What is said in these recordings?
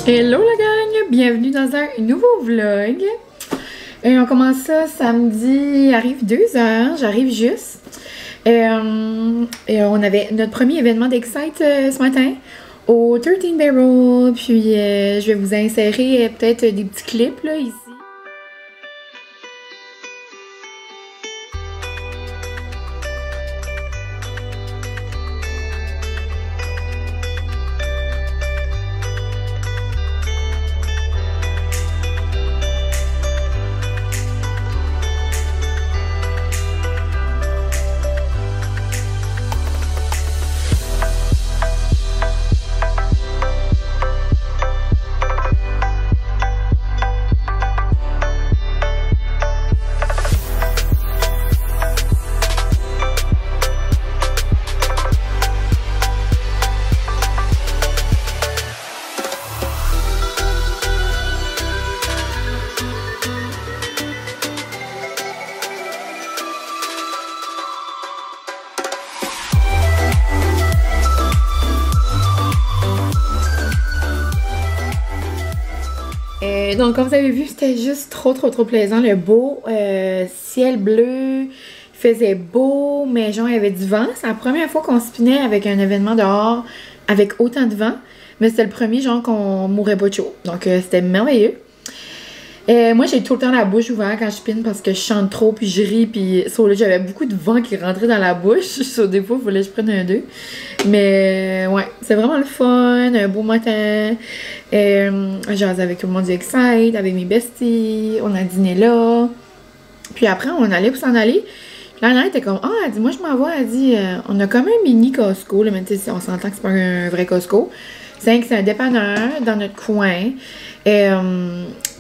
Hello la gang, bienvenue dans un nouveau vlog. Et on commence ça samedi, il arrive 2h, j'arrive juste. Et on avait notre premier événement d'Excite ce matin au 13 Barrel. Puis je vais vous insérer peut-être des petits clips là ici. Donc comme vous avez vu, c'était juste trop plaisant. Le beau ciel bleu, il faisait beau, mais genre il y avait du vent. C'est la première fois qu'on spinait avec un événement dehors avec autant de vent. Mais c'était le premier genre qu'on mourrait pas de chaud. Donc c'était merveilleux. Moi j'ai tout le temps la bouche ouverte quand je spinne parce que je chante trop puis je ris puis j'avais beaucoup de vent qui rentrait dans la bouche. Sur des fois il fallait que je prenne un 2. Mais ouais, c'est vraiment le fun, un beau matin. J'asais avec tout le monde du Excite, avec mes besties, on a dîné là. Puis après on allait pour s'en aller. Là, elle était comme, elle dit, moi je m'en vais, elle dit, on a comme un mini Costco, là, mais tu sais, on s'entend que c'est pas un vrai Costco. C'est un dépanneur dans notre coin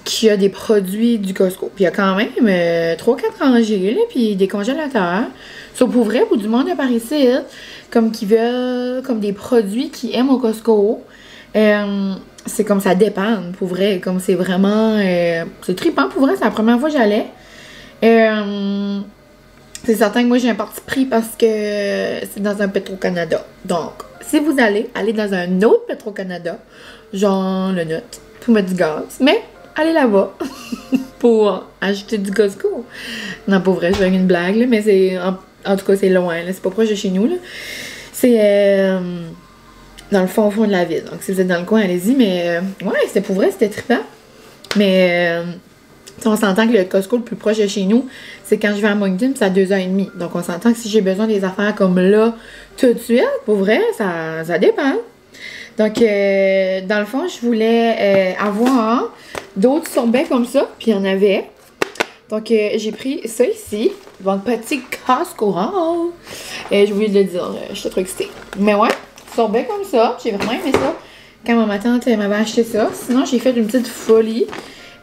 qui a des produits du Costco. Puis il y a quand même 3-4 rangées, là, puis des congélateurs. Sauf pour vrai, pour du monde à Paris ici, comme qui veulent, comme des produits qu'ils aiment au Costco. C'est comme ça dépend, pour vrai. Comme c'est vraiment, c'est trippant, pour vrai, c'est la première fois que j'allais. C'est certain que moi j'ai un parti pris parce que c'est dans un Petro-Canada. Donc, si vous allez dans un autre Petro-Canada, genre le nôtre, pour mettre du gaz, mais allez là-bas pour acheter du Costco. Non, pour vrai, je fais une blague, là, mais c'est en tout cas, c'est loin, là, c'est pas proche de chez nous, là. C'est dans le fond de la ville. Donc, si vous êtes dans le coin, allez-y, mais ouais, c'était pour vrai, c'était trippant. Mais on s'entend que le Costco le plus proche de chez nous, c'est quand je vais à Moncton, c'est à 2h30. Donc, on s'entend que si j'ai besoin des affaires comme là, tout de suite, pour vrai, ça dépend. Donc, dans le fond, je voulais avoir d'autres sorbets comme ça, puis il y en avait. Donc, j'ai pris ça ici, mon petit Costco. Je voulais le dire, j'étais trop excitée. Mais ouais, sorbet comme ça, j'ai vraiment aimé ça quand ma tante m'avait acheté ça. Sinon, j'ai fait une petite folie.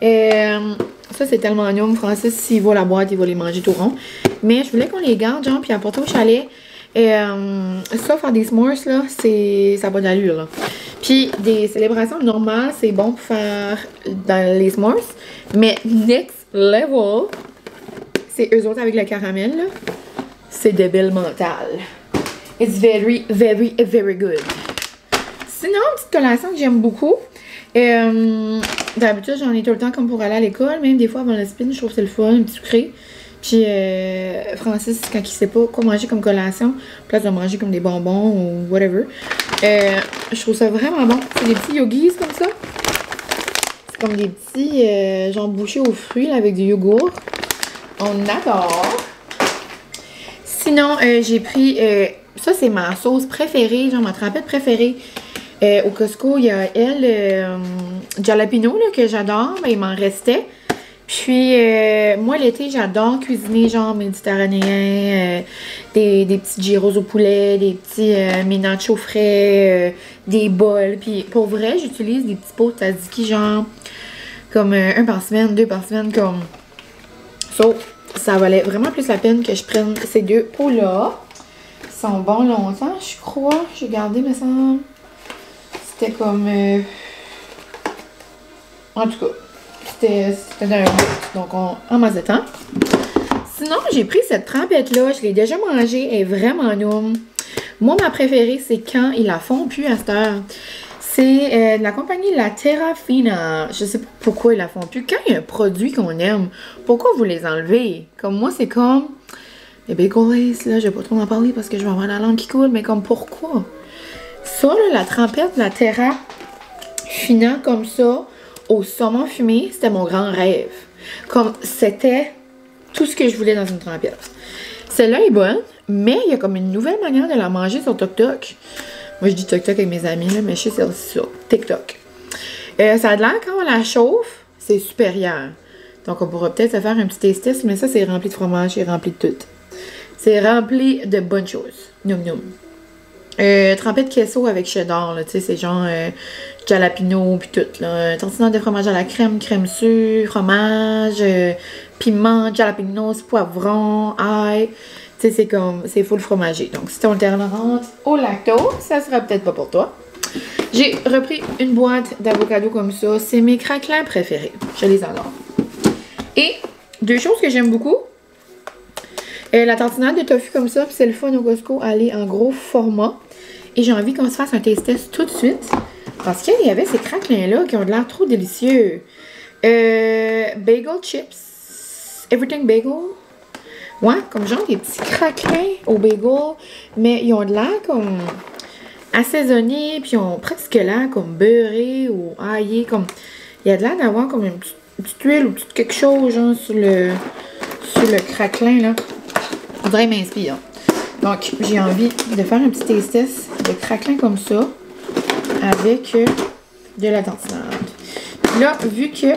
Ça, c'est tellement noum. Francis, s'il va la boîte, il va les manger tout rond. Mais je voulais qu'on les garde, genre, puis apporter au chalet. Ça, faire des s'mores, là, ça n'a pas d'allure, là. Puis, des célébrations normales, c'est bon pour faire dans les s'mores. Mais next level, c'est eux autres avec le caramel, là. C'est débile mental. It's very good. Sinon, petite collation que j'aime beaucoup. D'habitude, j'en ai tout le temps comme pour aller à l'école. Même des fois, avant le spin, je trouve que c'est le fun, un petit sucré. Puis Francis, quand il sait pas quoi manger comme collation, place de manger comme des bonbons ou whatever, je trouve ça vraiment bon. C'est des petits yogis comme ça. C'est comme des petits genre bouchés aux fruits là, avec du yogourt. On adore. Sinon, j'ai pris, ça c'est ma sauce préférée, genre ma trempette préférée. Au Costco, il y a jalapeno là, que j'adore, mais il m'en restait. Puis, moi, l'été, j'adore cuisiner genre méditerranéen, des petits gyros au poulet, des petits mes nachos frais, des bols. Puis, pour vrai, j'utilise des petits pots de tzatziki, genre, comme un par semaine, 2 par semaine, comme ça. Ça valait vraiment plus la peine que je prenne ces 2 pots-là. Ils sont bons longtemps, je crois. J'ai gardé, me semble. C'était comme... En tout cas, c'était dans un bout. Donc, en mazétant. Sinon, j'ai pris cette trempette-là. Je l'ai déjà mangée. Elle est vraiment noum. Moi, ma préférée, c'est quand ils la font plus à cette heure. C'est de la compagnie La Terrafina. Je sais pas pourquoi ils la font plus. Quand il y a un produit qu'on aime, pourquoi vous les enlevez? Comme moi, c'est comme les bagel lace, là, je vais pas trop en parler parce que je vais avoir la langue qui coule, mais comme pourquoi? Ça, là, la trempette de La Terrafina comme ça, au saumon fumé, c'était mon grand rêve. Comme c'était tout ce que je voulais dans une trempette. Celle-là est bonne, mais il y a comme une nouvelle manière de la manger sur TikTok. Moi, je dis TikTok avec mes amis, là, mais je sais c'est aussi ça. TikTok. Ça a de l'air, quand on la chauffe, c'est supérieur. Donc, on pourra peut-être se faire un petit taste test, mais ça, c'est rempli de fromage, c'est rempli de tout. C'est rempli de bonnes choses. Noum noum. Trempette queso avec cheddar, là, tu sais, c'est genre jalapeno puis tout, là. Tortillon de fromage à la crème, crème sûre, fromage, piment, jalapenos, poivron, ail. Tu sais, c'est comme, c'est full fromager. Donc, si t'es intolérante au lactose, ça sera peut-être pas pour toi. J'ai repris une boîte d'avocado comme ça. C'est mes craquelins préférés. Je les adore. Et deux choses que j'aime beaucoup. La tartinade de tofu comme ça, puis c'est le fun au Costco, elle est en gros format. Et j'ai envie qu'on se fasse un taste test tout de suite. Parce qu'il y avait ces craquelins-là qui ont de l'air trop délicieux. Bagel chips. Everything bagel. Ouais, comme genre des petits craquelins au bagel. Mais ils ont de l'air comme assaisonnés. Puis ils ont presque l'air comme beurrés ou aillés. Comme, il y a de l'air d'avoir comme une petite huile ou quelque chose genre, sur le craquelin là. On dirait m'inspire. Donc, j'ai envie de faire un petit taste test de craquelin comme ça avec de la tartinade. Puis là, vu que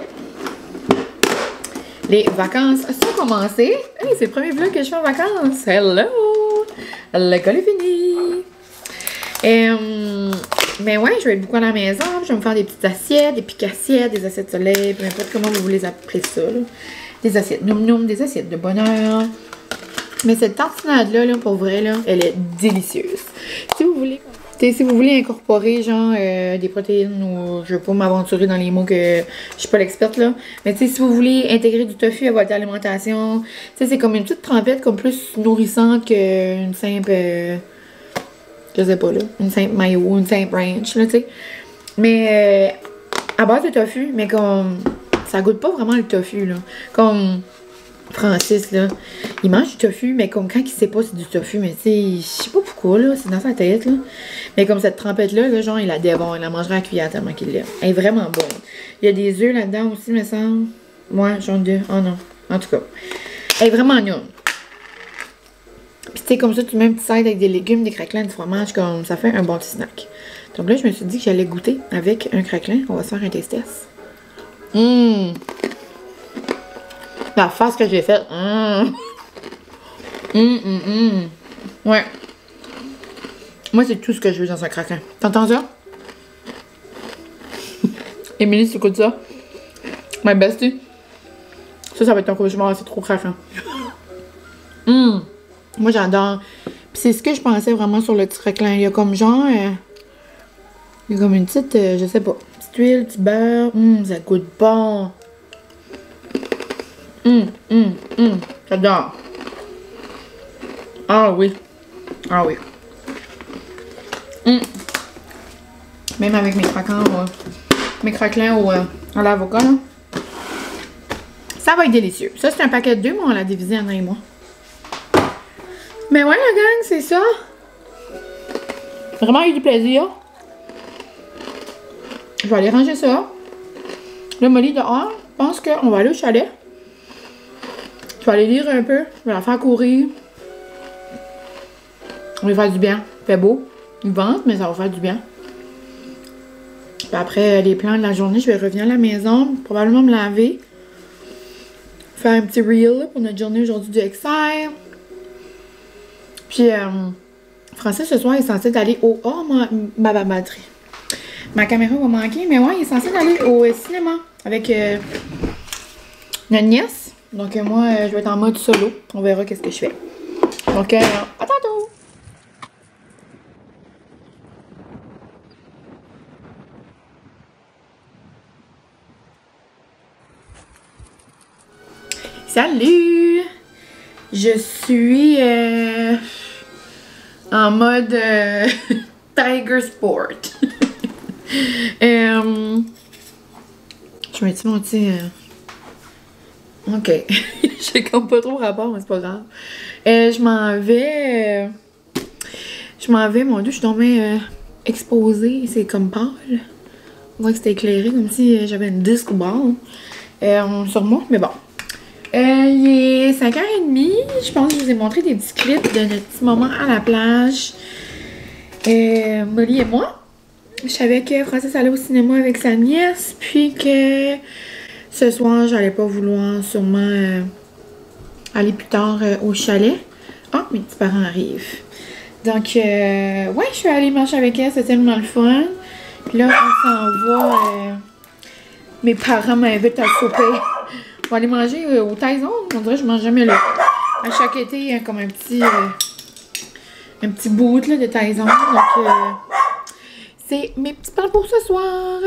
les vacances sont commencées, hey, c'est le premier vlog que je fais en vacances. Hello! L'école est finie! Mais ouais, je vais être beaucoup à la maison. Je vais me faire des petites assiettes, des pique-assiettes, des assiettes soleil, peu importe comment vous voulez appeler ça. Là. Des assiettes noum-noum, des assiettes de bonheur. Mais cette tartinade-là, là, pour vrai, là, elle est délicieuse. Si vous voulez incorporer, genre, des protéines ou je vais pas m'aventurer dans les mots que je suis pas l'experte, là. Mais tu sais, si vous voulez intégrer du tofu à votre alimentation, tu sais, c'est comme une petite trempette comme plus nourrissante qu'une simple, je sais pas, là, une simple mayo, une simple ranch, là, tu sais. Mais à base de tofu, mais comme, ça goûte pas vraiment le tofu, là. Comme Francis, là, il mange du tofu, mais comme quand il sait pas c'est du tofu, mais tu sais, je sais pas pourquoi, là, c'est dans sa tête, là. Mais comme cette trempette-là, là, genre, il la dévore, il la mangera à cuillère tellement qu'il l'aime. Elle est vraiment bonne. Il y a des œufs là-dedans aussi, me semble. Ouais, genre d'œufs. Oh non. En tout cas, elle est vraiment nulle. Puis tu sais, comme ça, tu mets un petit side avec des légumes, des craquelins, du fromage, comme ça fait un bon petit snack. Donc là, je me suis dit que j'allais goûter avec un craquelin. On va se faire un taste test. La face que j'ai faite. Ouais. Moi, c'est tout ce que je veux dans un craquelin. T'entends ça? Émilie, tu écoutes ça? My bestie. Ça va être un cauchemar. C'est trop craquant. Moi, j'adore. Puis c'est ce que je pensais vraiment sur le petit craquelin. Il y a comme genre... il y a comme une petite... je sais pas. Petite huile, petit beurre. Ça goûte bon. J'adore. Ah oui. Ah oui. Même avec mes craquants, mes craquelins à l'avocat, là. Ça va être délicieux. Ça, c'est un paquet de 2, mais on l'a divisé en un et moi. Mais ouais, la gang, c'est ça. Vraiment eu du plaisir. Je vais aller ranger ça. Le molly dehors. Je pense qu'on va aller au chalet. Je vais aller lire un peu. Je vais la faire courir. On va faire du bien. Il fait beau. Il vente, mais ça va faire du bien. Puis après les plans de la journée, je vais revenir à la maison. Probablement me laver. Faire un petit reel pour notre journée aujourd'hui du XR. Puis, Francis, ce soir, il est censé aller au... Oh, ma batterie. Ma caméra va manquer, mais ouais, il est censé aller au cinéma avec notre nièce. Donc, moi, je vais être en mode solo. On verra qu'est-ce que je fais. Donc, à tantôt! Salut! Je suis en mode Tiger Sport. Je me dis mon petit... Ok. J'ai comme pas trop rapport, mais c'est pas grave. Je m'en vais... mon Dieu, je suis tombée exposée. C'est comme pâle. On voit que c'était éclairé, comme si j'avais une disque ball sur moi, mais bon. Il est 5h30. Je pense que je vous ai montré des petits clips de notre petit moment à la plage. Molly et moi. Je savais que Francis allait au cinéma avec sa nièce, puis que ce soir, j'allais pas vouloir sûrement aller plus tard au chalet. Ah, mes petits parents arrivent. Donc, ouais, je suis allée marcher avec elle, c'était tellement le fun. Puis là, on s'en va. Mes parents m'invitent à souper. On va aller manger au Tyson. On dirait que je mange jamais là. À chaque été, il y a comme un petit bout là, de Tyson. Donc, c'est mes petits plans pour ce soir.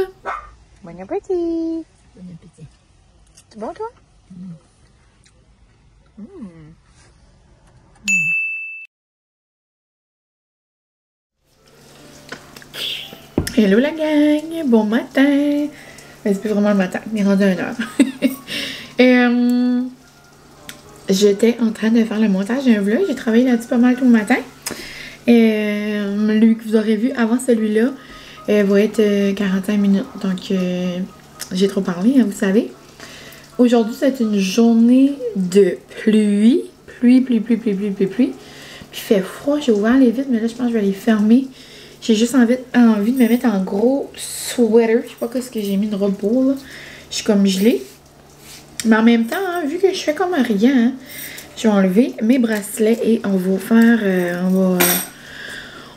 Bon appétit. Bon appétit. C'est bon, toi? Hello la gang! Bon matin! Mais c'est plus vraiment le matin, il est rendu 1h. J'étais en train de faire le montage d'un vlog. J'ai travaillé là-dessus pas mal tout le matin. Lui que vous aurez vu avant celui-là va être 45 minutes. Donc, j'ai trop parlé, hein, vous savez. Aujourd'hui, c'est une journée de pluie. Pluie. Puis, il fait froid. J'ai ouvert les vitres, mais là, je pense que je vais les fermer. J'ai juste envie de me mettre en gros sweater. Je sais pas ce que j'ai mis de robe pour, là. Je suis comme gelée. Mais en même temps, hein, vu que je fais comme rien, hein, je vais enlever mes bracelets et on va faire...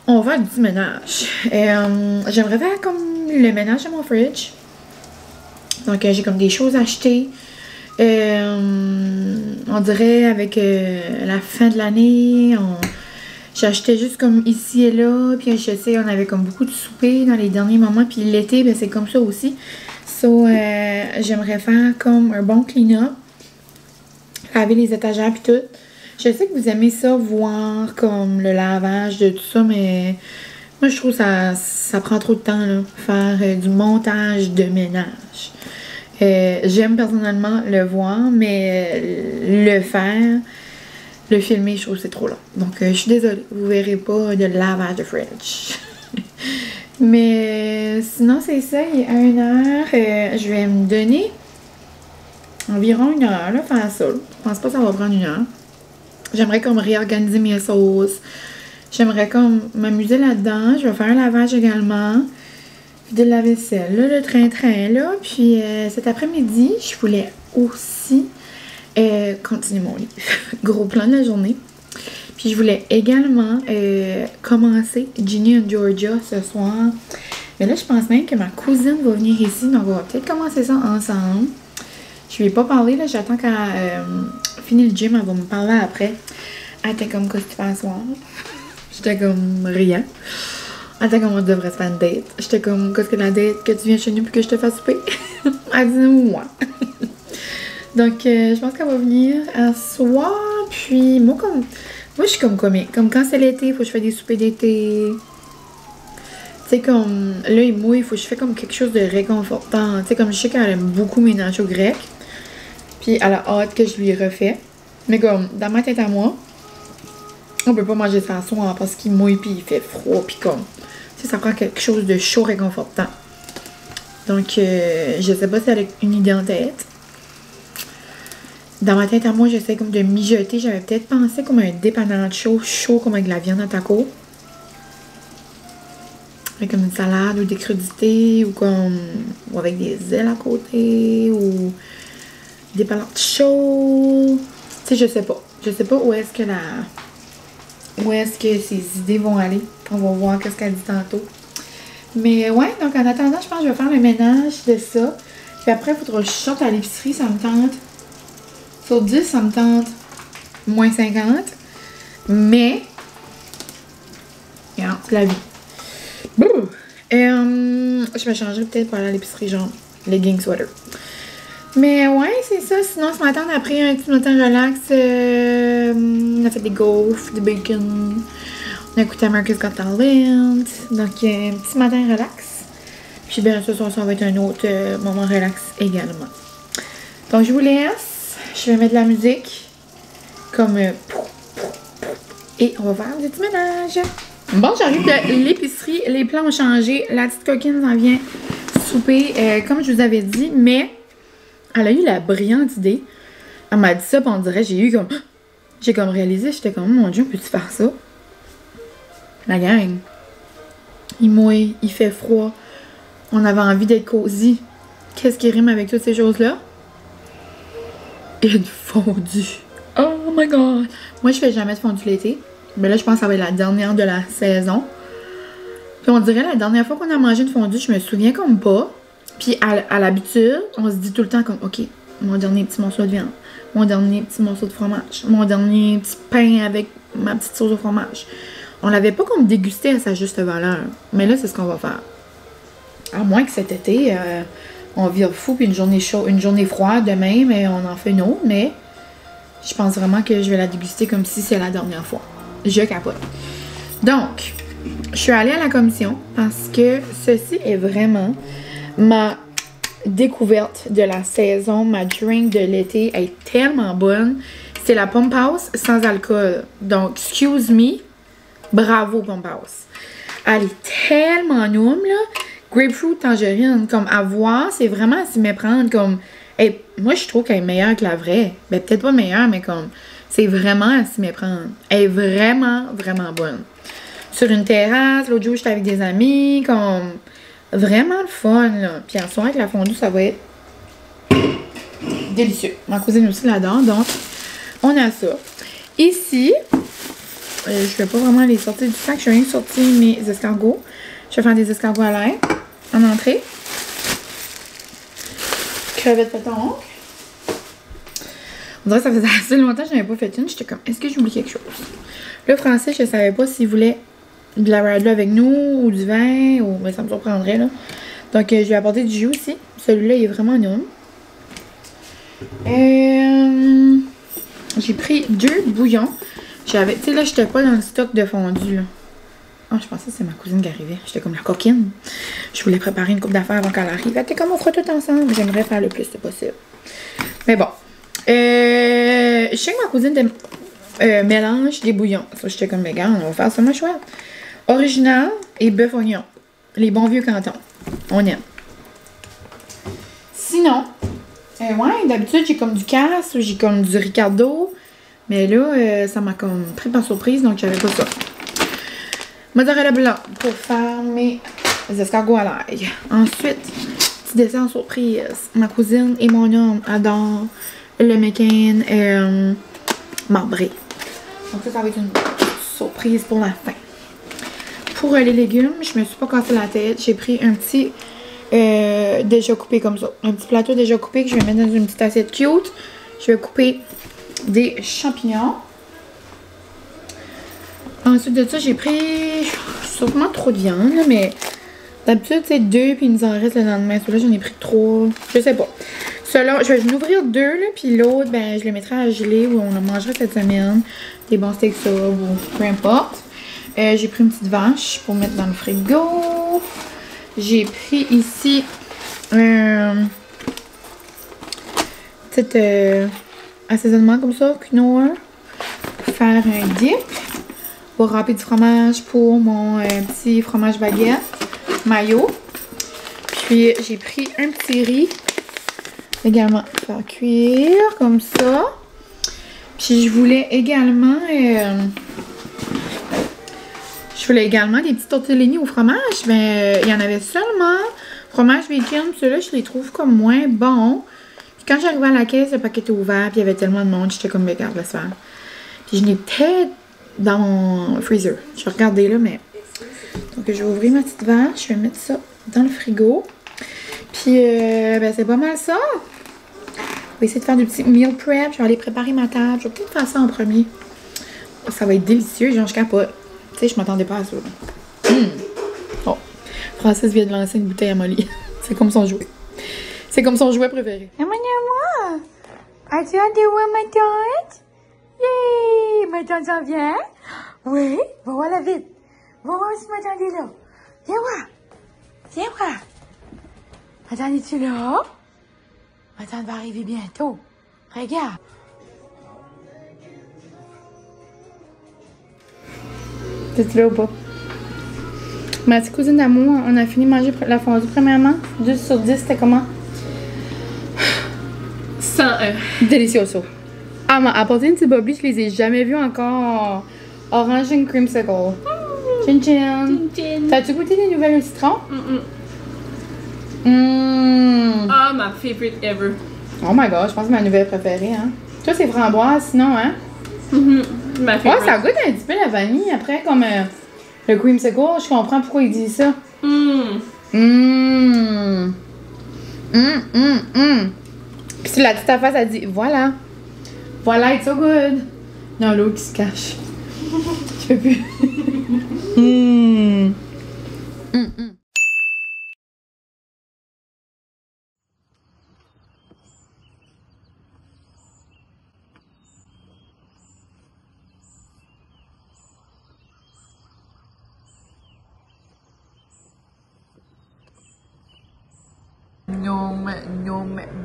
on va faire du ménage. J'aimerais faire comme le ménage de mon fridge. Donc, j'ai comme des choses à acheter. On dirait avec la fin de l'année, j'achetais juste comme ici et là. Puis je sais, on avait comme beaucoup de soupers dans les derniers moments. Puis l'été, ben, c'est comme ça aussi. So, j'aimerais faire comme un bon clean-up. Laver les étagères puis tout. Je sais que vous aimez ça, voir comme le lavage de tout ça, mais moi je trouve que ça prend trop de temps, là, faire du montage de ménage. J'aime personnellement le voir, mais le faire, le filmer, je trouve que c'est trop long. Donc je suis désolée, vous verrez pas de lavage de fridge. Mais sinon c'est ça, il est 1h. Je vais me donner environ 1 heure là, faire ça. Je pense pas que ça va prendre 1 heure. J'aimerais comme réorganiser mes sauces. J'aimerais comme m'amuser là-dedans. Je vais faire un lavage également. De la vaisselle. Là, le train-train là. Puis cet après-midi, je voulais aussi continuer mon livre. Gros plan de la journée. Puis je voulais également commencer Ginny and Georgia ce soir. Mais là, je pense même que ma cousine va venir ici. Donc on va peut-être commencer ça ensemble. Je lui ai pas parlé, là. J'attends qu'elle finisse le gym. Elle va me parler après. Elle était comme, qu'est-ce que tu fais ce soir? J'étais comme, rien. Elle était comme, on devrait se faire une date. J'étais comme, qu'est-ce que la date? Que tu viens chez nous puis que je te fasse souper? Elle dit, moi. Donc, je pense qu'elle va venir à soir. Puis, moi, je suis comme comique. Comme quand c'est l'été, il faut que je fasse des soupers d'été. Tu sais, comme, là, il mouille, il faut que je fasse comme quelque chose de réconfortant. Tu sais, comme je sais qu'elle aime beaucoup mes nachos grecs. Puis, elle a hâte que je lui refais. Mais comme, dans ma tête à moi, on peut pas manger ça à soir parce qu'il mouille puis il fait froid. Puis comme, tu sais, ça prend quelque chose de chaud réconfortant. Donc, je sais pas si elle a une idée en tête. Dans ma tête à moi, j'essaie comme de mijoter. J'avais peut-être pensé comme un dépannage chaud comme avec de la viande à taco. Avec comme une salade ou des crudités ou avec des ailes à côté ou des palates chaudes. Tu sais, je sais pas. Je sais pas où est-ce que ces idées vont aller. On va voir qu'est-ce qu'elle dit tantôt. Mais ouais, donc en attendant, je pense que je vais faire le ménage de ça. Puis après, il faudra que je sorte à l'épicerie, ça me tente. Sur 10, ça me tente moins 50. Mais, regarde, c'est la vie. Bouh! Je me changerai peut-être pour aller à l'épicerie, genre leggings, sweater. Mais ouais, c'est ça. Sinon, ce matin, on a pris un petit matin relax. On a fait des gaufres, du bacon. On a écouté America's Got Talent. Donc, un petit matin relax. Puis bien, ce soir, ça va être un autre moment relax également. Donc, je vous laisse. Je vais mettre de la musique. Comme... et on va faire du petit ménage. Bon, j'arrive de l'épicerie. Les plans ont changé. La petite coquine s'en vient souper, comme je vous avais dit. Mais elle a eu la brillante idée. Elle m'a dit ça, puis on dirait, j'ai comme réalisé, j'étais comme, mon Dieu, peux-tu faire ça? La gang. Il mouille, il fait froid. On avait envie d'être cosy. Qu'est-ce qui rime avec toutes ces choses-là? Une fondue. Oh my god! Moi, je fais jamais de fondue l'été. Mais là, je pense que ça va être la dernière de la saison. Puis on dirait la dernière fois qu'on a mangé une fondue, je me souviens comme pas. Puis à l'habitude, on se dit tout le temps comme, OK, mon dernier petit morceau de viande, mon dernier petit morceau de fromage, mon dernier petit pain avec ma petite sauce au fromage. On l'avait pas comme dégusté à sa juste valeur. Mais là, c'est ce qu'on va faire. À moins que cet été, on vire fou, puis une journée chaude, une journée froide demain, mais on en fait une autre. Mais je pense vraiment que je vais la déguster comme si c'est la dernière fois. Je capote. Donc, je suis allée à la commission parce que ceci est vraiment ma découverte de la saison. Ma drink de l'été est tellement bonne. C'est la Pump House sans alcool. Donc, excuse me. Bravo, Pump House. Elle est tellement noum, là. Grapefruit, tangerine. Comme à voir, c'est vraiment à s'y méprendre. Comme, hey, moi, je trouve qu'elle est meilleure que la vraie. Ben, peut-être pas meilleure, mais comme, c'est vraiment à s'y méprendre. Elle est vraiment, vraiment bonne. Sur une terrasse, l'autre jour, j'étais avec des amis. Comme, vraiment le fun, là. Puis en soir, avec la fondue, ça va être délicieux. Ma cousine aussi l'adore, donc, on a ça. Ici, je vais pas vraiment les sortir du sac. Je vais rien sortir mes escargots. Je vais faire des escargots à l'ail en entrée. Crevettes faites oncle. On dirait que ça faisait assez longtemps que je n'avais pas fait une. J'étais comme, est-ce que j'oublie quelque chose? Le français, je savais pas s'il voulait de la radler avec nous ou du vin. Ou, mais ça me surprendrait, là. Donc, je vais apporter du jus aussi. Celui-là, il est vraiment non. J'ai pris 2 bouillons. J'avais, tu sais, là, j'étais pas dans le stock de fondu. Oh, je pensais que c'est ma cousine qui arrivait. J'étais comme la coquine. Je voulais préparer une coupe d'affaires avant qu'elle arrive. Elle était comme on fera tout ensemble. J'aimerais faire le plus possible. Mais bon. Je sais que ma cousine mélange des bouillons. Ça, j'étais comme, mais gars, on va faire ça, moi, chouette. Original et bœuf oignon. Les bons vieux cantons. On aime. Sinon, ouais, d'habitude, j'ai comme du casse ou j'ai comme du Ricardo. Mais là, ça m'a comme pris par surprise, donc j'avais pas ça. Mozzarella blanc pour faire mes escargots à l'ail. Ensuite, petit dessert surprise. Ma cousine et mon homme adorent le McCain marbré. Donc ça va être une surprise pour la fin. Pour les légumes, je me suis pas cassé la tête. J'ai pris un petit déjà coupé comme ça. Un petit plateau déjà coupé que je vais mettre dans une petite assiette cute. Je vais couper des champignons. Ensuite de ça, j'ai pris sûrement trop de viande, mais d'habitude, c'est 2, puis il nous en reste le lendemain. Celui-là, j'en ai pris 3. Je sais pas. Celui-là, je vais en ouvrir 2, là, puis l'autre, ben, je les mettrai à geler ou on en mangera cette semaine. Des bons steaks sub ou peu importe. J'ai pris une petite vache pour mettre dans le frigo. J'ai pris ici un petit assaisonnement comme ça, quinoa, pour faire un dip. Pour remplir du fromage pour mon petit fromage baguette mayo. Puis j'ai pris un petit riz également pour faire cuire comme ça. Puis je voulais également des petits tortellini au fromage. Mais il y en avait seulement fromage bacon. Ceux-là, je les trouve comme moins bons. Puis quand j'arrivais à la caisse, le paquet était ouvert. Puis il y avait tellement de monde. J'étais comme, regarde, laisse faire. Puis je n'ai peut-être dans mon freezer. Je vais regarder là, mais... Donc, je vais ouvrir ma petite vache. Je vais mettre ça dans le frigo. Puis, ben, c'est pas mal ça. On va essayer de faire du petit meal prep. Je vais aller préparer ma table. Je vais peut-être faire ça en premier. Ça va être délicieux. Genre, je capote. Tu sais, je m'attendais pas à ça. Bon. Francis vient de lancer une bouteille à Molly. C'est comme son jouet. C'est comme son jouet préféré. Maman, as-tu hâte de voir ma tante? Yay! Ma tante s'en vient? Oui? Va voir la vite. Va voir si ma tante est là. Viens voir. Viens voir. Attends, es-tu là? Attends, elle va arriver bientôt. Regarde. T'es-tu là ou pas? Ma petite cousine d'amour, on a fini de manger la fondue premièrement. 10 sur 10, c'était comment? 101. Delicioso. Ah, m'a apporté une petite bobby, je les ai jamais vus encore. Orange and creamsicle. Chin chin. Chin. T'as-tu goûté les nouvelles au citron? Ah, ma favorite ever. Oh my god, je pense que c'est ma nouvelle préférée, hein. Toi, c'est framboise, sinon, hein? Ma Ouais, favorite. ça goûte un petit peu la vanille après, comme le creamsicle. Je comprends pourquoi ils disent ça. Puis sur la petite affaire, ça dit voilà. Voilà, it's so good. Non, l'autre qui se cache. Je peux plus.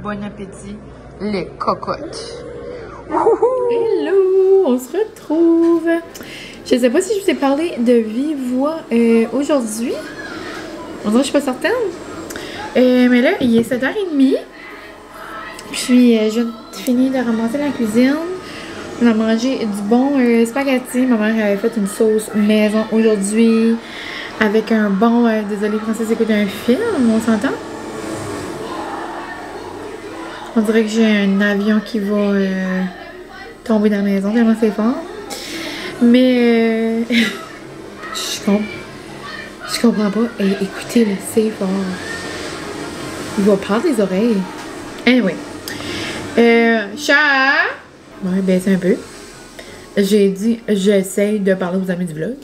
Bon appétit, les cocottes. Hello, on se retrouve. Je sais pas si je vous ai parlé de vive voix aujourd'hui. On dirait que je suis pas certaine. Mais là, il est 7h30. Puis, j'ai fini de ramasser la cuisine. On a mangé du bon spaghetti. Ma mère avait fait une sauce maison aujourd'hui. Avec un bon... désolé, Francis écoute un film, on s'entend? On dirait que j'ai un avion qui va tomber dans la maison, tellement c'est fort. Mais je comprends pas. Écoutez-le, c'est fort. Il va perdre les oreilles. Anyway. Chat! Ouais, baissez un peu. J'ai dit, j'essaye de parler aux amis du vlog.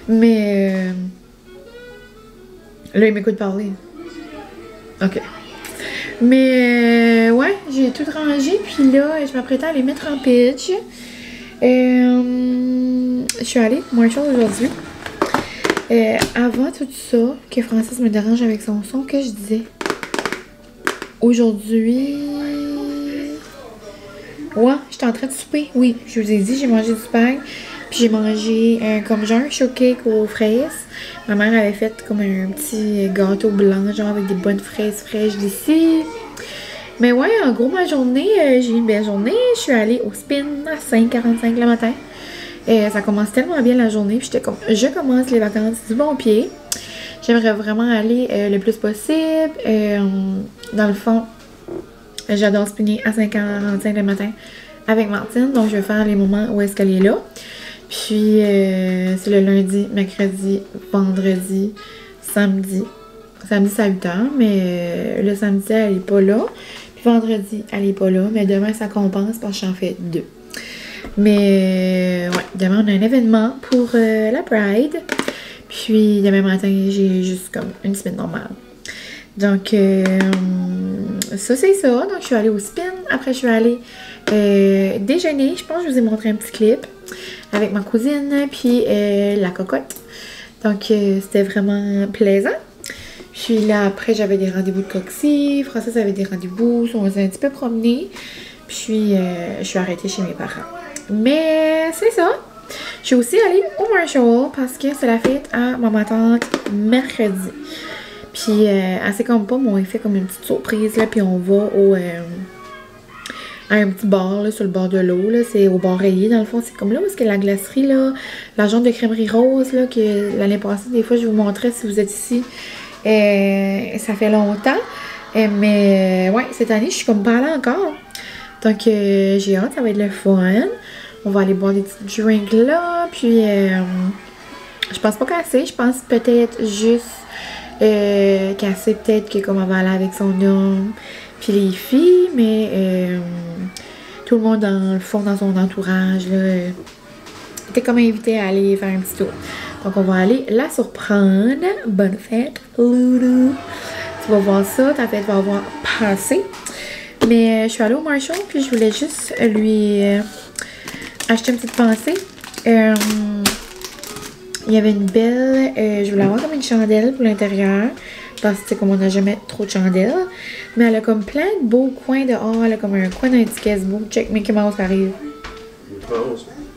Mais là, il m'écoute parler. Ok. Mais ouais, j'ai tout rangé, puis là, je m'apprêtais à les mettre en pitch. Je suis allée Marshall aujourd'hui. Avant tout ça, que Francis me dérange avec son son, que je disais? Aujourd'hui... Ouais, j'étais en train de souper. Oui, je vous ai dit, j'ai mangé du spag. Puis j'ai mangé comme genre un shortcake aux fraises. Ma mère avait fait comme un petit gâteau blanc, genre avec des bonnes fraises fraîches d'ici. Mais ouais, en gros, ma journée, j'ai eu une belle journée. Je suis allée au spin à 5h45 le matin. Ça commence tellement bien la journée. Puis j'étais comme, je commence les vacances du bon pied. J'aimerais vraiment aller le plus possible. Dans le fond, j'adore spinner à 5h45 le matin avec Martine. Donc, je vais faire les moments où est-ce qu'elle est là. Puis, c'est le lundi, mercredi, vendredi, samedi. Samedi, c'est à 8h, mais le samedi, elle est pas là. Puis vendredi, elle est pas là. Mais demain, ça compense parce que j'en fais 2. Mais, ouais, demain, on a un événement pour la Pride. Puis, demain matin, j'ai juste comme une semaine normale. Donc, ça, c'est ça. Donc, je suis allée au spin. Après, je suis allée déjeuner. Je pense que je vous ai montré un petit clip avec ma cousine, puis la cocotte. Donc, c'était vraiment plaisant. Puis là, après, j'avais des rendez-vous de Coxy. Francis avait des rendez-vous. On s'est un petit peu promené. Puis, je suis arrêtée chez mes parents. Mais, c'est ça. Je suis aussi allée au Marshall parce que c'est la fête à ma tante mercredi. Puis, elle sait comme pas, mais on fait comme une petite surprise, là. Puis, on va à un petit bar, là, sur le bord de l'eau, là. C'est au bar rayé, dans le fond. C'est comme là où est-ce que la glacerie, là, la genre de crèmerie rose, là, que l'année passée, des fois, je vous montrais si vous êtes ici. Ça fait longtemps. Mais, ouais, cette année, je suis comme pas allée encore. Donc, j'ai hâte, ça va être le fun. On va aller boire des petits drinks là. Puis, je pense pas casser. Je pense peut-être juste casser, peut-être que comme elle va aller avec son homme. Puis les filles, mais tout le monde dans le fond, dans son entourage, là, était comme invité à aller faire un petit tour. Donc, on va aller la surprendre. Bonne fête, Loulou. Tu vas voir ça, ta fête va avoir passé. Mais je suis allée au Marshall, puis je voulais juste lui acheter une petite pensée. Il y avait une belle... je voulais avoir comme une chandelle pour l'intérieur. parce que comme on n'a jamais trop de chandelles. Mais elle a comme plein de beaux coins dehors. Elle a comme un coin d'un petit casse-bout. Check, Mickey Mouse arrive.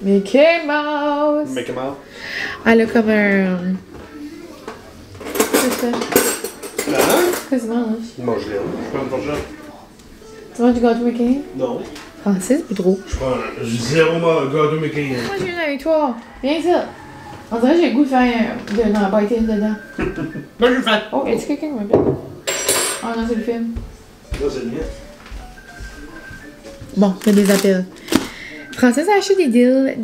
Mickey Mouse! Mickey Mouse. Elle a comme un... Qu'est-ce que c'est? Qu'est-ce que tu manges? Il mange rien. Je prends une fourchette. Tu manges du gâteau Mickey? Non. Francis, plus trop. Je prends zéro gâteau Mickey. Moi, j'ai une avec toi. Viens ça. On dirait que j'ai le goût de faire de bâtir dedans. Moi, je le fais. Oh, est-ce quelqu'un qui m'appelle? Ah non, c'est le film. Là, c'est le mien. Bon, il y a des appels. Francis a acheté des deals,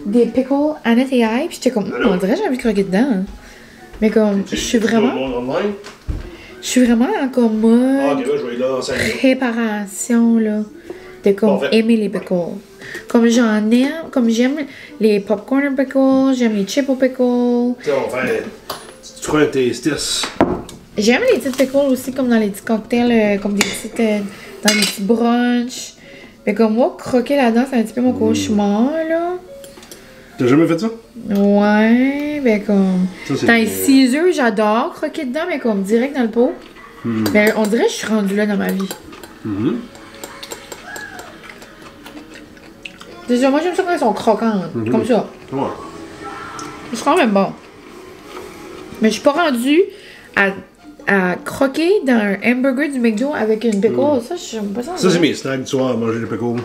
des pickles Annette et I, puis j'étais comme, on dirait que j'ai envie de croquer dedans. Hein. Mais comme, je suis vraiment en comme Ah, mode ok, là, je vais là en 5 minutes. préparation, là, de comme Bon, fait. aimer les pickles. Comme j'en aime, comme j'aime les popcorn pickles, j'aime les chips aux pickles. Tu sais, on va faire. Tu crois un tastis. J'aime les petites pickles aussi, comme dans les petits cocktails, comme des petites, dans les petits brunchs. Mais comme moi, croquer là-dedans, c'est un petit peu mon cauchemar, là. T'as jamais fait ça? Ouais, ben comme... Ça, c'est Dans les bien. 6 œufs, j'adore croquer dedans, mais comme direct dans le pot. Mais on dirait que je suis rendue là dans ma vie. Déjà, moi, j'aime ça quand elles sont croquantes, comme ça. Ouais. C'est quand même bon. Mais je suis pas rendue à croquer dans un hamburger du McDo avec une pickle. Ça, j'aime pas ça. Ça, c'est mes snacks du soir à manger des pickles.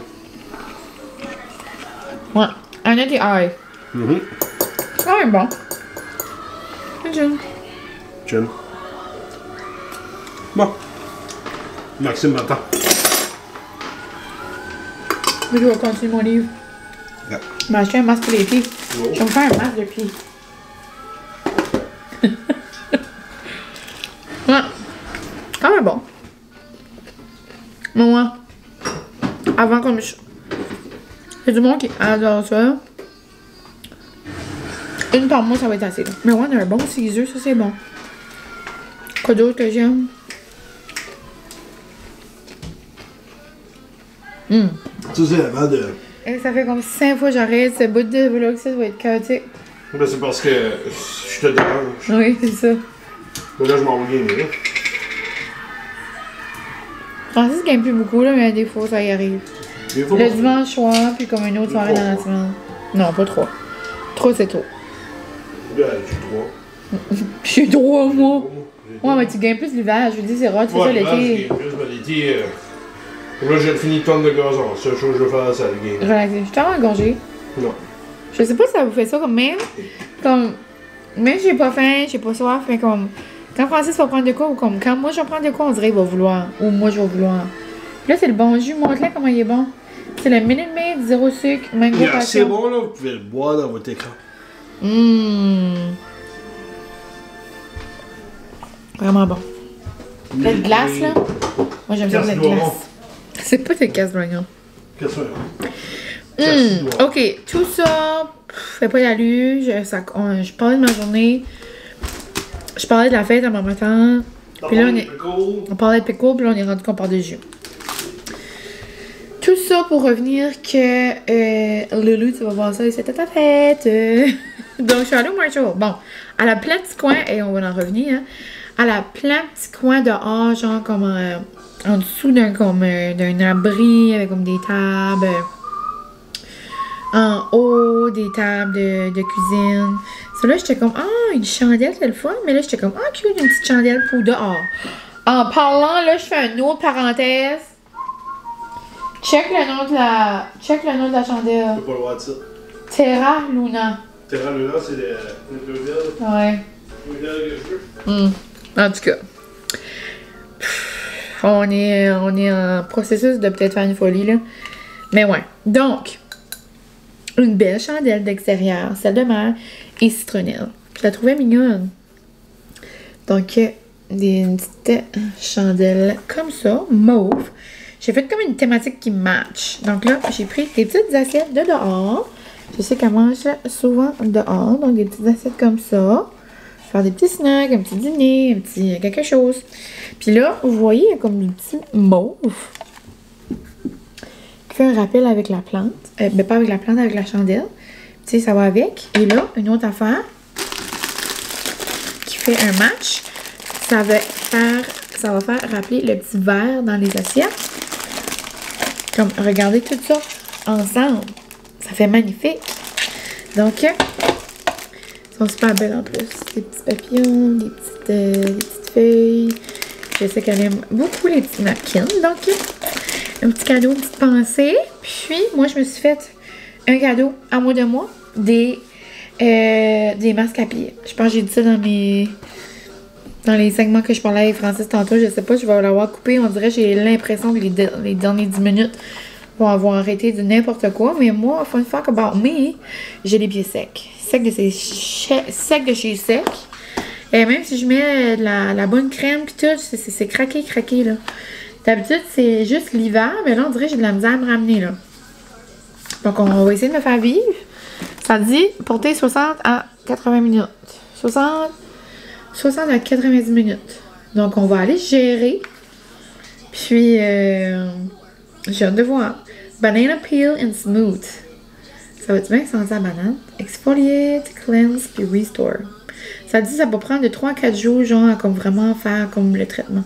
Ouais. Annette et I. C'est quand même bon. C'est jeune. Chin. Bon. Maxime m'attend. Je vais continuer mon livre. Yeah. Je vais acheter un masque pour les pieds. Oh. Je vais me faire un masque de pieds. Ouais. Quand même bon. Moi, avant comme je... Il y a du monde qui adore ça. Une par mois, ça va être assez. Là. Mais ouais, on a un bon 6 œufs, ça c'est bon. Quoi d'autre que j'aime? Ça, c'est avant de. Et ça fait comme 5 fois que j'arrête ce bout de vlog, ça va être chaotique. Ben, c'est parce que je te dérange. Oui, c'est ça. Mais là, je m'en vais gagner, là. Francis gagne plus beaucoup, là, mais des fois, ça y arrive. Des fois, Le on- dimanche soir, puis comme une autre soirée dans la semaine. Non, pas 3. 3, c'est trop. Là, je suis 3. Je suis 3 mois. Ouais, mais tu gagnes plus l'hiver. Je veux dire, c'est rare, tu fais ça l'été. L'été. Là, j'ai fini de tonne de gazon. C'est la chose que je veux faire, c'est le game. Relaxé. Je suis tellement engorgée. Non. Je sais pas si ça vous fait ça comme même. Comme. Même si j'ai pas faim, j'ai pas soif, mais comme. Quand Francis va prendre de quoi, ou comme quand moi je vais prendre de quoi, on dirait qu'il va vouloir. Ou moi je vais vouloir. Puis là, c'est le bon jus. Montre-le comment il est bon. C'est le Minute Maid, 0 sucre, mango Yeah, passion. c'est bon, là. Vous pouvez le boire dans votre écran. Vraiment bon. La glace, là. Moi, j'aime ça avec la Casse-noix. glace. C'est pas des casse-noix. Qu'est-ce que c'est? Ok, tout ça, fait pas d'allure. Je parlais de ma journée. Je parlais de la fête à mon matin. Puis là, on parlait de pickle, puis là, on est rendu qu'on parle de jus. Tout ça pour revenir que Loulou, tu vas voir ça, c'était ta fête. Donc, je suis allée au Marshall. Bon, à la plein petit coin, et on va en revenir, hein, à la plein petit coin dehors, genre comme en dessous d'un abri avec comme des tables. En haut, des tables de cuisine. Ça là, j'étais comme, une chandelle, c'est le fun. Mais là, j'étais comme, cute, une petite chandelle pour dehors. En parlant, là, je fais une autre parenthèse. Check le nom de la chandelle. Je peux pas le voir de ça. Terra Luna. Terra Luna, c'est les deux villes. Ouais. Les villes que je veux. En tout cas. On est en processus de peut-être faire une folie, là. Mais ouais. Donc, une belle chandelle d'extérieur, celle de mère, et citronnelle. Je la trouvais mignonne. Donc, une petite chandelle comme ça, mauve. J'ai fait comme une thématique qui match. Donc là, j'ai pris des petites assiettes de dehors. Je sais qu'elle mange souvent dehors. Donc, des petites assiettes comme ça. Faire des petits snacks, un petit dîner, un petit quelque chose. Puis là, vous voyez, il y a comme du petit mauve qui fait un rappel avec la plante. Mais pas avec la plante, avec la chandelle. Tu sais, ça va avec. Et là, une autre affaire qui fait un match. ça va faire rappeler le petit verre dans les assiettes. Comme, regardez tout ça ensemble. Ça fait magnifique. Donc, ils sont super belles en plus. Des petits papillons, des petites feuilles. Je sais qu'elle aime beaucoup les petits napkins. Donc, un petit cadeau, une petite pensée. Puis, moi, je me suis fait un cadeau à moi de moi. Des masques à pied. Je pense que j'ai dit ça dans les segments que je parlais avec Francis tantôt. Je sais pas, je vais l'avoir coupé. On dirait que j'ai l'impression que les dernières 10 minutes vont avoir arrêté de n'importe quoi. Mais moi, fun fact about me, j'ai les pieds secs. Secs de chez sec. Et même si je mets la bonne crème pis tout, c'est craqué, là. D'habitude, c'est juste l'hiver, mais là, on dirait que j'ai de la misère à me ramener, là. Donc, on va essayer de me faire vivre. Ça dit porter 60 à 80 minutes. 60 à 90 minutes. Donc, on va aller gérer. Puis, j'ai hâte de voir. Banana peel and smooth. Ça va-tu bien sentir la banane? Exfoliate, cleanse, puis restore. Ça dit que ça va prendre de 3 à 4 jours, genre, à comme vraiment faire comme le traitement.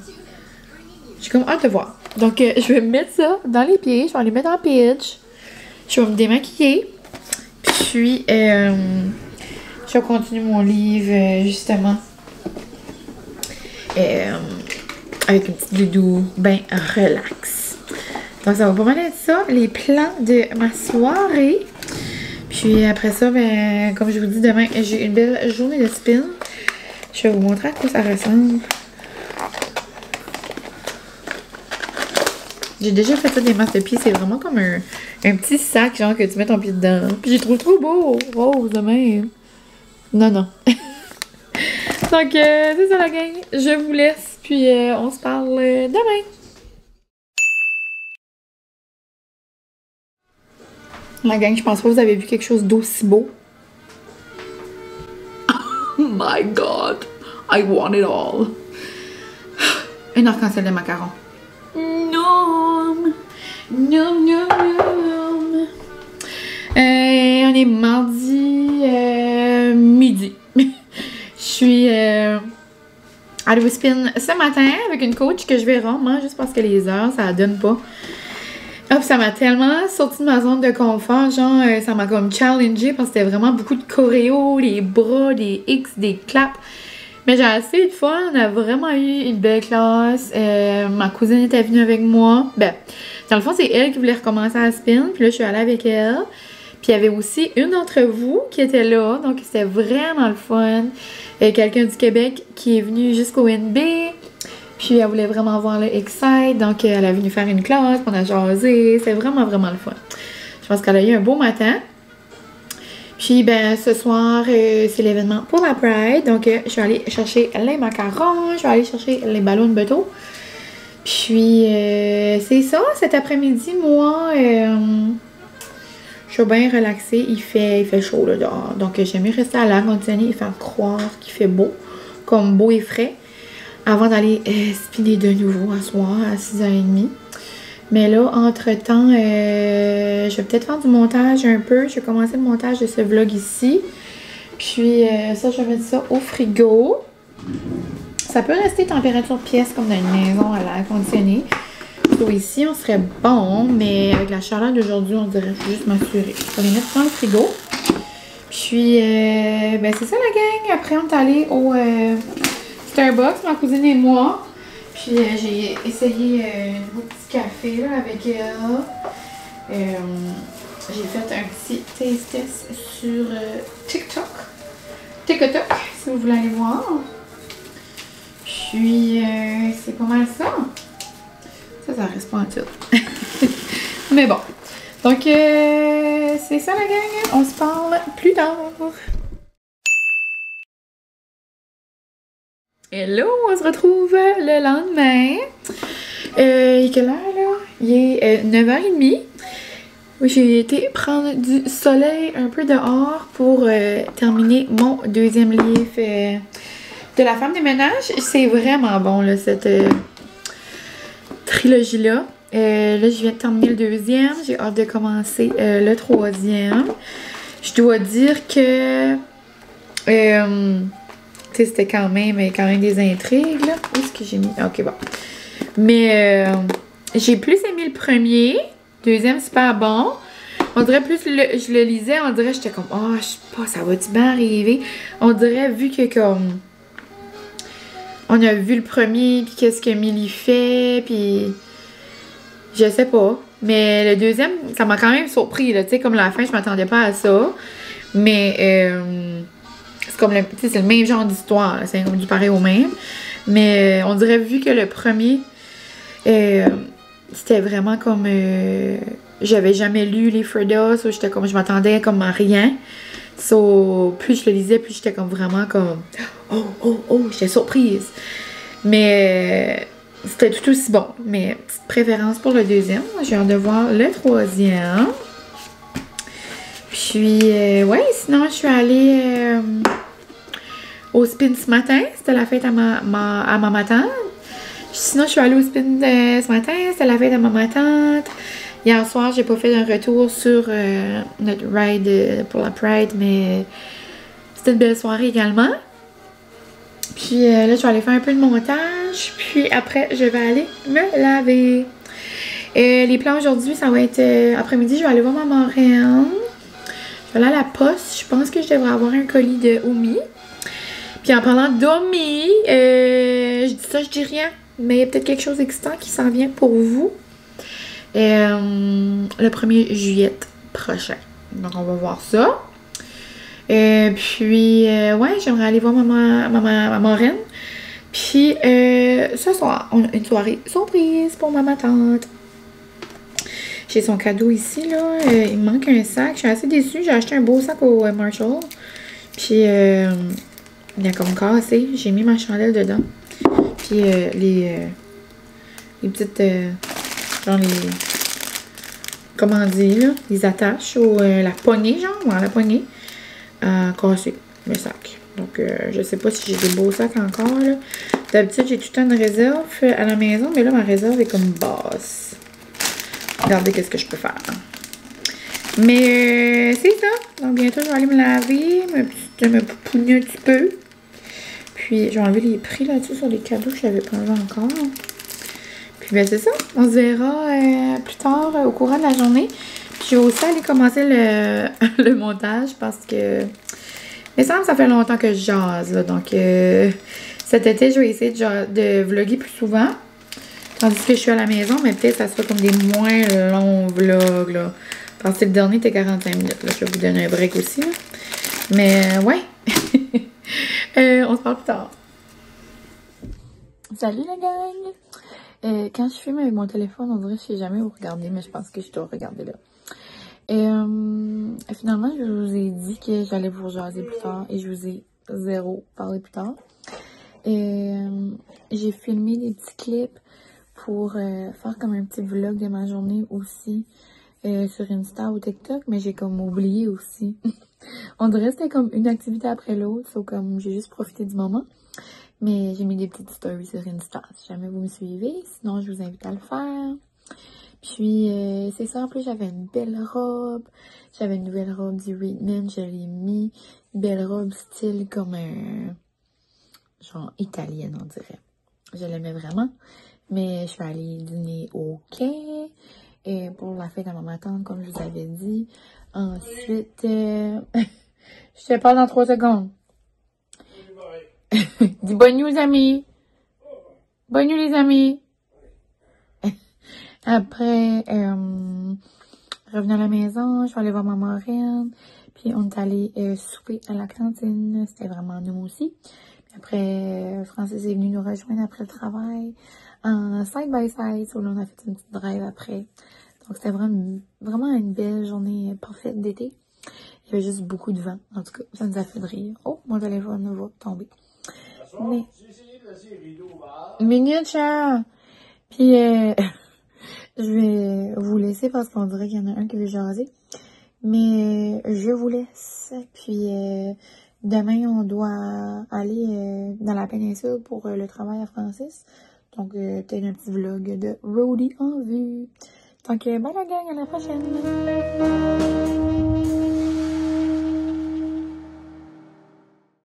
J'ai comme hâte de voir. Donc, je vais mettre ça dans les pieds. Je vais aller mettre en pitch. Je vais me démaquiller. Puis, je vais continuer mon livre, justement. Avec une petite doudou bien relax. Donc, ça va pas mal être ça. Les plans de ma soirée. Puis après ça, ben, comme je vous dis, demain, j'ai une belle journée de spin. Je vais vous montrer à quoi ça ressemble. J'ai déjà fait ça des masques de pied. C'est vraiment comme un petit sac, genre, que tu mets ton pied dedans. Puis j'ai trouvé trop beau, rose de même. Non. Donc, c'est ça la gang. Je vous laisse. Puis on se parle demain. La gang, je pense pas que vous avez vu quelque chose d'aussi beau. Oh my god! I want it all! Un arc-en-ciel de macarons. Nom! On est mardi midi. Je suis allée au spin ce matin avec une coach que je vais rarement juste parce que les heures, ça donne pas. Ah, ça m'a tellement sorti de ma zone de confort, genre, ça m'a comme challengé parce que c'était vraiment beaucoup de choréo, les bras, des X, des claps. Mais j'ai assez de fun, on a vraiment eu une belle classe. Ma cousine était venue avec moi. Ben, dans le fond, c'est elle qui voulait recommencer à spin, puis là, je suis allée avec elle. Puis il y avait aussi une d'entre vous qui était là, donc c'était vraiment le fun. Quelqu'un du Québec qui est venu jusqu'au NB. Puis elle voulait vraiment voir le Excite, donc elle est venue faire une classe, on a jasé, c'est vraiment le fun. Je pense qu'elle a eu un beau matin. Puis ben ce soir, c'est l'événement pour la Pride, donc je suis allée chercher les macarons, je vais aller chercher les ballons de bateau. Puis c'est ça, cet après-midi, moi, je suis bien relaxée, il fait chaud là dehors. Donc j'aime mieux rester à l'air conditionné et faire croire qu'il fait beau, comme beau et frais. Avant d'aller spinner de nouveau à soir à 6h30. Mais là, entre-temps, je vais peut-être faire du montage un peu. Je vais commencer le montage de ce vlog ici. Puis ça, je vais mettre ça au frigo. Ça peut rester température pièce comme dans une maison à l'air conditionné. Donc ici, on serait bon, mais avec la chaleur d'aujourd'hui, on dirait juste m'assurer. Je vais les mettre dans le frigo. Puis, ben c'est ça la gang. Après, on est allé au Starbucks, ma cousine et moi. Puis j'ai essayé un nouveau petit café là, avec elle. J'ai fait un petit taste test sur TikTok, si vous voulez aller voir. Puis c'est pas mal ça. Ça reste pas en tout. Mais bon. Donc c'est ça la gang. On se parle plus tard. Hello, on se retrouve le lendemain. Il est quelle heure là? Il est 9h30. Oui, j'ai été prendre du soleil un peu dehors pour terminer mon deuxième livre de la femme des ménages. C'est vraiment bon là, cette trilogie-là. Là, je viens de terminer le deuxième. J'ai hâte de commencer le troisième. Je dois dire que Tu sais, c'était quand même des intrigues, là. Où est-ce que j'ai mis? Ok, bon. Mais j'ai plus aimé le premier. Deuxième, super bon. On dirait plus, je le lisais, on dirait, j'étais comme, oh, je sais pas, ça va-tu bien arriver? On dirait, vu que comme, on a vu le premier, puis qu'est-ce que Millie fait, puis je sais pas. Mais le deuxième, ça m'a quand même surpris, là, tu sais, comme la fin, je m'attendais pas à ça. Mais, c'est comme, tu sais, c'est le même genre d'histoire, c'est comme du pareil au même. Mais, on dirait, vu que le premier, c'était vraiment comme, j'avais jamais lu les Freda, so j'étais comme, je m'attendais comme à rien. So, plus je le lisais, plus j'étais comme vraiment comme, oh, j'étais surprise. Mais, c'était tout aussi bon. Mais, petite préférence pour le deuxième. J'ai hâte de voir le troisième. Puis, ouais, sinon, je suis allée au spin ce matin. C'était la fête à ma tante. Sinon, je suis allée au spin ce matin. C'était la fête à ma tante. Hier soir, j'ai pas fait un retour sur notre ride pour la Pride, mais c'était une belle soirée également. Puis là, je vais aller faire un peu de montage. Puis après, je vais aller me laver. Les plans aujourd'hui, ça va être après-midi, je vais aller voir ma marraine. Je vais aller à la poste. Je pense que je devrais avoir un colis de Omi. Puis en parlant d'Omi, je dis ça, je dis rien. Mais il y a peut-être quelque chose d'excitant qui s'en vient pour vous. Le 1er juillet prochain. Donc on va voir ça. Puis ouais, j'aimerais aller voir ma marraine. Puis ce soir, on a une soirée surprise pour ma tante. J'ai son cadeau ici, là. Il me manque un sac. Je suis assez déçue. J'ai acheté un beau sac au Marshall. Puis, il a comme cassé. J'ai mis ma chandelle dedans. Puis, les petites... genre les... Comment on dit, là? Les attaches ou la poignée, genre. Ouais, la poignée. Cassé, le sac. Donc, je sais pas si j'ai des beaux sacs encore, là. D'habitude, j'ai tout le temps une réserve à la maison. Mais là, ma réserve est comme basse. Regardez qu'est-ce que je peux faire. Mais c'est ça. Donc bientôt, je vais aller me laver, me pouponner un petit peu. Puis, je vais enlever les prix là-dessus sur les cadeaux que je n'avais pas enlevé encore. Puis, ben c'est ça. On se verra plus tard au courant de la journée. Puis, je vais aussi aller commencer le montage parce que... Mais ça fait longtemps que je jase, là. Donc, cet été, je vais essayer de vlogger plus souvent. Tandis que je suis à la maison, mais peut-être ça sera comme des moins longs vlogs, là. Parce que le dernier était 45 minutes, là. Je vais vous donner un break aussi, là. Mais, ouais. On se parle plus tard. Salut, la gang! Quand je filme avec mon téléphone, on dirait que je sais jamais où regarder, mais je pense que je dois regarder là. Finalement, je vous ai dit que j'allais vous jaser plus tard et je vous ai zéro parlé plus tard. J'ai filmé des petits clips pour faire comme un petit vlog de ma journée aussi sur Insta ou TikTok, mais j'ai comme oublié aussi. On dirait que c'était comme une activité après l'autre, so comme j'ai juste profité du moment. Mais j'ai mis des petites stories sur Insta, si jamais vous me suivez. Sinon, je vous invite à le faire. Puis, c'est ça, en plus, j'avais une belle robe. J'avais une nouvelle robe du Reitman, je l'ai mis. Une belle robe style comme un... genre italienne, on dirait. Je l'aimais vraiment. Mais je suis allée dîner au quai pour la fête à ma tante, comme je vous avais dit. Ensuite, je te parle dans 3 secondes. Dis bonne nuit, amis. Bonne nuit, les amis. Après, revenir à la maison, je suis allée voir ma marraine. Puis, on est allé souper à la cantine. C'était vraiment nous aussi. Puis après, Francis est venu nous rejoindre après le travail. En side by side. So, là, on a fait une petite drive après. Donc, c'était vraiment une belle journée parfaite d'été. Il y avait juste beaucoup de vent. En tout cas, ça nous a fait rire. Oh, mon téléphone va tomber. Mais... Minute, chat! Puis, je vais vous laisser parce qu'on dirait qu'il y en a un qui veut jaser. Mais je vous laisse. Puis, demain, on doit aller dans la péninsule pour le travail à Francis. Donc, peut-être un petit vlog de roadie en vue. Donc, bye la gang, à la prochaine!